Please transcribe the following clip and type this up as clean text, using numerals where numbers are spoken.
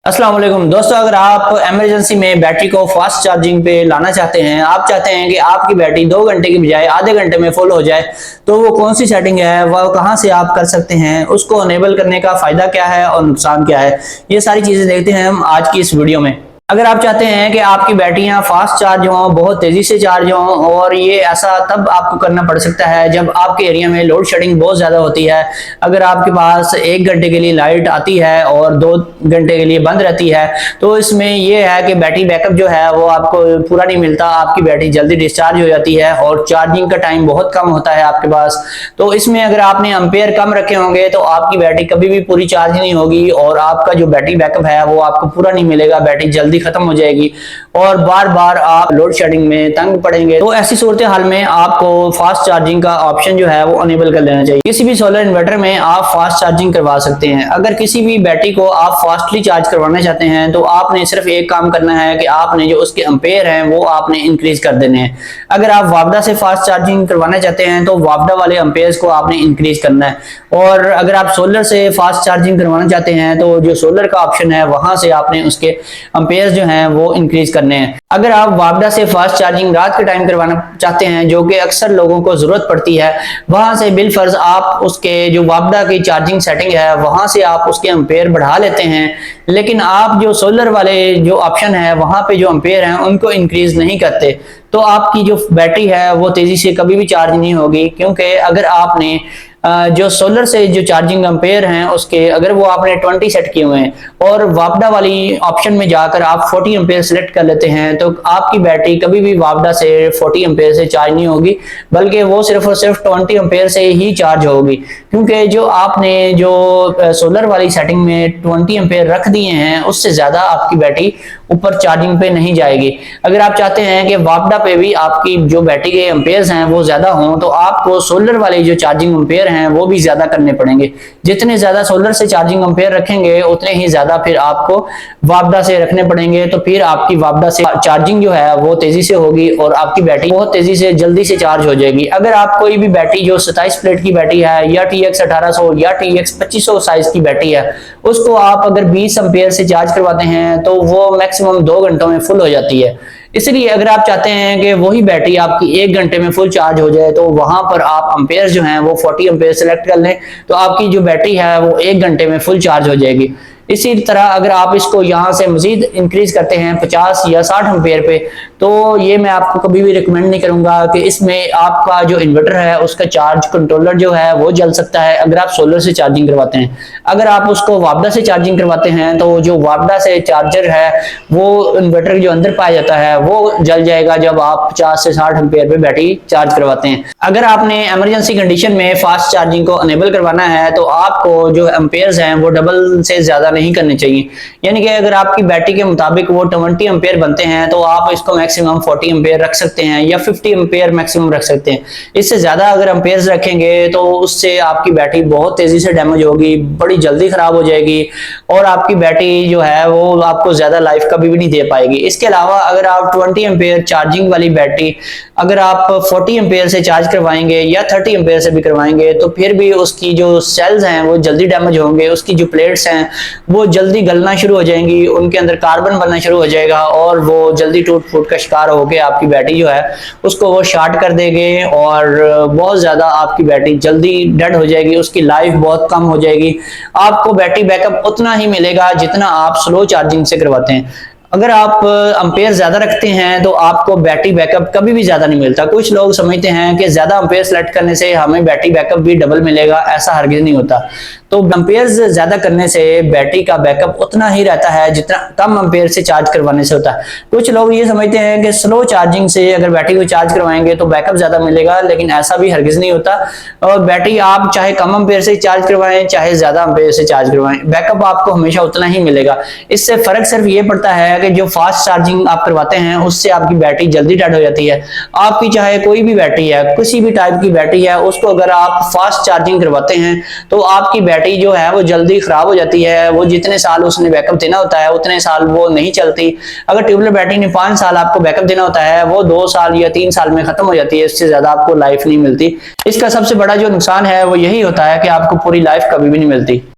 अस्सलाम वालेकुम दोस्तों, अगर आप इमरजेंसी में बैटरी को फास्ट चार्जिंग पे लाना चाहते हैं, आप चाहते हैं कि आपकी बैटरी 2 घंटे की बजाय आधे घंटे में फुल हो जाए, तो वो कौन सी सेटिंग है, वह कहां से आप कर सकते हैं, उसको अनेबल करने का फायदा क्या है और नुकसान क्या है, ये सारी चीजें देखते हैं हम आज की इस वीडियो में। अगर आप चाहते हैं कि आपकी बैटरियां फास्ट चार्ज हों, बहुत तेजी से चार्ज हों, और ये ऐसा तब आपको करना पड़ सकता है जब आपके एरिया में लोड शेडिंग बहुत ज्यादा होती है। अगर आपके पास 1 घंटे के लिए लाइट आती है और 2 घंटे के लिए बंद रहती है, तो इसमें यह है कि बैटरी बैकअप जो है वो आपको पूरा नहीं मिलता, आपकी बैटरी जल्दी डिस्चार्ज हो जाती है और चार्जिंग का टाइम बहुत कम होता है आपके पास। तो इसमें अगर आपने एम्पेयर कम रखे होंगे तो आपकी बैटरी कभी भी पूरी चार्ज नहीं होगी और आपका जो बैटरी बैकअप है वो आपको पूरा नहीं मिलेगा, बैटरी जल्दी खत्म हो जाएगी और बार बार आप लोड शेडिंग में तंग पड़ेंगे। तो ऐसी सूरत हाल में आपको फास्ट चार्जिंग का ऑप्शन जो है वो अनेबल कर लेना चाहिए। किसी भी सोलर इन्वर्टर में आप फास्ट चार्जिंग करवा सकते हैं। अगर किसी भी बैटरी को आप फास्टली चार्ज करवाना चाहते हैं तो आपने सिर्फ एक काम करना है कि आपने जो उसके एम्पेयर हैं वो आपने इंक्रीज कर देने हैं। अगर आप वापडा से फास्ट चार्जिंग करवाना चाहते हैं तो वापडा वाले एम्पेयर्स को आपने इंक्रीज करना है, और अगर आप सोलर से फास्ट चार्जिंग करवाना चाहते हैं तो जो सोलर का ऑप्शन है वहां से आपने उसके एम्पेयर्स जो हैं वो इंक्रीज करने हैं। अगर आप वापडा से फास्ट चार्जिंग रात के टाइम करवाना चाहते हैं, जो कि अक्सर लोगों को जरूरत पड़ती है, वहां से बिल फर्ज आप उसके जो वापडा की चार्जिंग सेटिंग है वहां से आप उसके एम्पेयर बढ़ा लेते हैं, लेकिन आप जो सोलर वाले जो ऑप्शन है वहां पे जो एम्पेयर हैं उनको इंक्रीज नहीं करते, तो आपकी जो बैटरी है वो तेजी से कभी भी चार्ज नहीं होगी। क्योंकि अगर आपने जो सोलर से जो चार्जिंग एम्पेयर हैं उसके अगर वो आपने 20 सेट किए हुए हैं और वापडा वाली ऑप्शन में जाकर आप 40 एम्पेयर सेलेक्ट कर लेते हैं, तो आपकी बैटरी कभी भी वापडा से 40 एम्पेयर से चार्ज नहीं होगी, बल्कि वो सिर्फ और सिर्फ 20 एम्पेयर से ही चार्ज होगी। क्योंकि जो आपने जो सोलर वाली सेटिंग में 20 एम्पेयर रख दिए हैं उससे ज्यादा आपकी बैटरी ऊपर चार्जिंग पे नहीं जाएगी। अगर आप चाहते हैं कि वापडा पे भी आपकी जो बैटरी के एम्पेयर्स हैं वो ज्यादा हों, तो आपको सोलर वाले जो चार्जिंग एम्पेयर हैं वो भी ज्यादा करने पड़ेंगे। जितने ज्यादा सोलर से चार्जिंग एम्पेयर रखेंगे उतने ही ज्यादा फिर आपको वापडा से रखने पड़ेंगे, तो फिर आपकी वापडा से चार्जिंग जो है वो तेजी से होगी और आपकी बैटरी बहुत तेजी से जल्दी से चार्ज हो जाएगी। अगर आप कोई भी बैटरी जो 27 प्लेट की बैटरी है या TX 1800 या TX 2500 साइज की बैटरी है, उसको आप अगर 20 एम्पेयर से चार्ज करवाते हैं तो वो मैक्सिमम 2 घंटों में फुल हो जाती है। इसलिए अगर आप चाहते हैं कि वही बैटरी आपकी 1 घंटे में फुल चार्ज हो जाए, तो वहां पर आप एम्पेयर जो हैं वो 40 एम्पेयर सेलेक्ट कर लें, तो आपकी जो बैटरी है वो 1 घंटे में फुल चार्ज हो जाएगी। इसी तरह अगर आप इसको यहाँ से मजीद इंक्रीज करते हैं 50 या 60 एम्पेयर पे, तो ये मैं आपको कभी भी रिकमेंड नहीं करूंगा कि इसमें आपका जो इन्वर्टर है उसका चार्ज कंट्रोलर जो है वो जल सकता है अगर आप सोलर से चार्जिंग करवाते हैं। अगर आप उसको वापडा से चार्जिंग करवाते हैं तो जो वापडा से चार्जर है वो इन्वर्टर जो अंदर पाया जाता है वो जल जाएगा जब आप 50 से 60 एम्पेयर पे बैटरी चार्ज करवाते हैं। अगर आपने इमरजेंसी कंडीशन में फास्ट चार्जिंग को अनेबल करवाना है तो आपको जो एम्पेयर्स हैं वो डबल से ज्यादा नहीं करने चाहिए। यानी कि अगर आपकी बैटरी के मुताबिक वो 20 एम्पेयर बनते हैं तो आप इसको मैक्सिमम 40 एम्पेयर रख सकते हैं या 50 एम्पेयर मैक्सिमम रख सकते हैं। इससे ज्यादा अगर एम्पेयर्स रखेंगे तो उससे आपकी बैटरी बहुत तेजी से डैमेज होगी, बड़ी जल्दी खराब हो जाएगी और आपकी बैटरी जो है वो आपको ज्यादा लाइफ कभी भी नहीं दे पाएगी। इसके अलावा अगर आप 20 एम्पेयर चार्जिंग वाली बैटरी अगर आप 40 एम्पेयर से चार्ज करवाएंगे या 30 एम्पेयर से भी करवाएंगे तो फिर भी उसकी जो सेल्स हैं वो जल्दी डैमेज होंगे, उसकी जो प्लेट्स हैं वो जल्दी गलना शुरू हो जाएंगी, उनके अंदर कार्बन बनना शुरू हो जाएगा और वो जल्दी टूट फूट का शिकार होकर आपकी बैटरी जो है उसको वो शॉर्ट कर देंगे और बहुत ज्यादा आपकी बैटरी जल्दी डेड हो जाएगी, उसकी लाइफ बहुत कम हो जाएगी। आपको बैटरी बैकअप उतना ही मिलेगा जितना आप स्लो चार्जिंग से करवाते हैं। अगर आप एम्पेयर ज्यादा रखते हैं तो आपको बैटरी बैकअप कभी भी ज्यादा नहीं मिलता। कुछ लोग समझते हैं कि ज्यादा एम्पेयर सेलेक्ट करने से हमें बैटरी बैकअप भी डबल मिलेगा, ऐसा हरगिज नहीं होता। तो एम्पेयर्स ज्यादा करने से बैटरी का बैकअप उतना ही रहता है जितना कम एम्पेयर से चार्ज करवाने से होता है। कुछ लोग ये समझते हैं कि स्लो चार्जिंग से अगर बैटरी को चार्ज करवाएंगे तो बैकअप ज्यादा मिलेगा, लेकिन ऐसा भी हरगिज नहीं होता। और बैटरी आप चाहे कम एम्पेयर से चार्ज करवाएं चाहे ज्यादा एम्पेयर से चार्ज करवाएं, बैकअप आपको हमेशा उतना ही मिलेगा। इससे फर्क सिर्फ ये पड़ता है कि जो फास्ट चार्जिंग आप करवाते हैं उससे आपकी बैटरी जल्दी डेड हो जाती है। आपकी चाहे कोई भी बैटरी है, किसी भी टाइप की बैटरी है, उसको अगर आप फास्ट चार्जिंग करवाते हैं तो आपकी बैटरी जो है वो जल्दी खराब हो जाती है। वो जितने साल उसने बैकअप देना होता है उतने साल वो नहीं चलती। अगर ट्यूबलर बैटरी ने 5 साल आपको बैकअप देना होता है वो 2 साल या 3 साल में खत्म हो जाती है, इससे ज्यादा आपको लाइफ नहीं मिलती। इसका सबसे बड़ा जो नुकसान है वो यही होता है कि आपको पूरी लाइफ कभी भी नहीं मिलती।